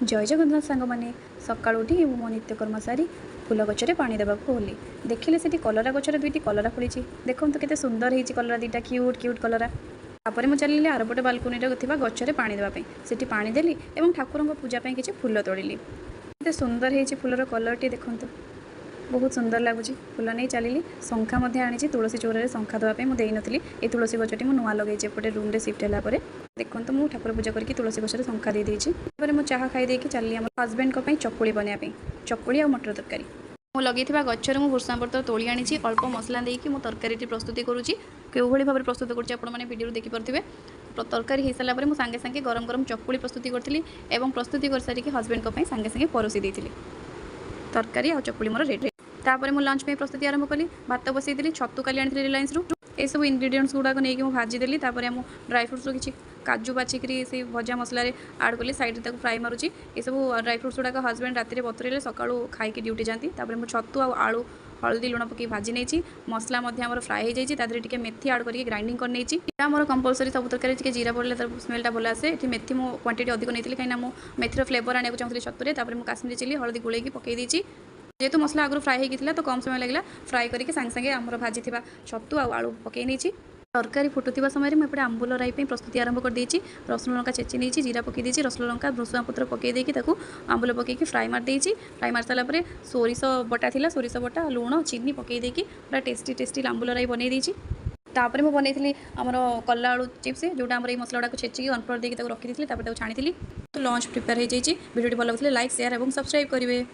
जय जगन्नाथ सांग मैंने सका उठी मो नित्यकर्म सारी फूल गचरे पानी देवाक होली देखिले से कलरा गचर दुईटी कलरा फुड़ी देखो तो केते सुंदर होती कलरा दुईटा क्यूट क्यूट कलरा। तापर मुझे चलिए आरपटे बालकोनी गचरे पानी देवाई से पानी देली और ठाकुर पूजा किसी फूल तोड़िली। केते सुंदर होती फूलर कलरटी देखो बहुत सुंदर लगुच। फूल नहीं चलिए शंखा आनी तुलसी चौर शंखा देवाई मुझे नी ये तुलसी गचटी मुझे नुआ लगे एपटे रूम रे शिफ्ट है देखो तो मुझे ठाकुर पूजा करके तुलसी गचर शंखा दे देती। मुझे चाह खाई चली हजबैंड चकुड़ी बनवाई चकुड़ी और मटर तरकारी ମୁଁ ଲଗେଇଥିବା ଗଛରେ ମୁଁ ଭୃଷଙ୍ଗ ପତ୍ର ତୋଳି ଆଣିଛି ଅଳ୍ପ ମସଲା ଦେଇକି ମୁଁ ତରକାରୀଟି ପ୍ରସ୍ତୁତି କରୁଛି। କେଉଁଭଳି ଭାବରେ ପ୍ରସ୍ତୁତ କରୁଛି ଆପଣମାନେ ଭିଡ଼ିଓରୁ ଦେଖିପାରୁଥିବେ। ତରକାରୀ ହେଇସାରିଲା ପରେ ମୁଁ ସାଙ୍ଗେ ସାଙ୍ଗେ ଗରମ ଗରମ ଚକୁଳି ପ୍ରସ୍ତୁତି କରିଥିଲି ଏବଂ ପ୍ରସ୍ତୁତି କରିସାରିକି ହଜବେଣ୍ଡଙ୍କ ପାଇଁ ସାଙ୍ଗେ ସାଙ୍ଗେ ପରୋସି ଦେଇଥିଲି। ତରକାରୀ ଆଉ ଚକୁଳି ମୋର ରେଡ଼ି। ତାପରେ ମୁଁ ଲଞ୍ଚ ପାଇଁ ପ୍ରସ୍ତୁତି ଆରମ୍ଭ କଲି। ଭାତ ବସାଇଦେଲି, ଛତୁ କାଲି ଆଣିଥିଲି ରିଲାଏନ୍ସରୁ। ଏସବୁ ଇନଗ୍ରିଡ଼ିଏଣ୍ଟସ୍ ଗୁଡ଼ାକ ନେଇକି ମୁଁ ଭାଜିଦେଲି। ତାପରେ ମୁଁ ଡ୍ରାଏ ଫ୍ରୁଟ୍ସରୁ କିଛି काजू बाचिकी से भजा मसला आड कली साइड तक फ्राए मारुची। ये सब ड्राई फ्रुट्स गुड़ाक हजबैंड राति बतुरेले सका खाई ड्यूटी जाती। मुझे छतु आलू हल्दी लुण पकई भाजी नहीं मसला आमर फ्राए हो जाए टे मेथी आड करके ग्राइंडिंग कर नहीं आमर कंपलसरी सब तरकारी टे जीरा पड़े स्मेलटा भल आसे। ये मेथी मो क्वांटिटी अधिक नहीं कहीं मो मेथीर फ्लेवर आने चाहूँगी छतुरे। मैं काश्मीरी चिली हल्दी गोल पकई देती जेहेतु मसला आगु फ्राए होता तो कम समय लगे फ्राए करके सांगे सांगे आमर भाजी छतु आलू पकई नहीं। तरकारी फुटुवा समय मुझे आंबुल राई प्रस्तुति आरंभ कर देती। रसुण लंका चेची नहीं जीरा पकई देती रसुण लंका भृषुआ पत्र पकई देकी आंबुल पकईकी फ्राए मार देती। फ्राए मार सारापर सोरिष बटा थी सोरिष बटा लुण चीनी पकई देकी पूरा टेस्टी टेस्टी आंबुल राई बनई देती। तापर मुझे बनई आमर कला आलू चिप्स जोटा आम मसला गुड़ा छेचिकी अनफ्लोर देकी रखी छाणी। तो लंच प्रिपेयर हो जाए। वीडियो भल लगे लाइक शेयर और सब्सक्राइब करेंगे।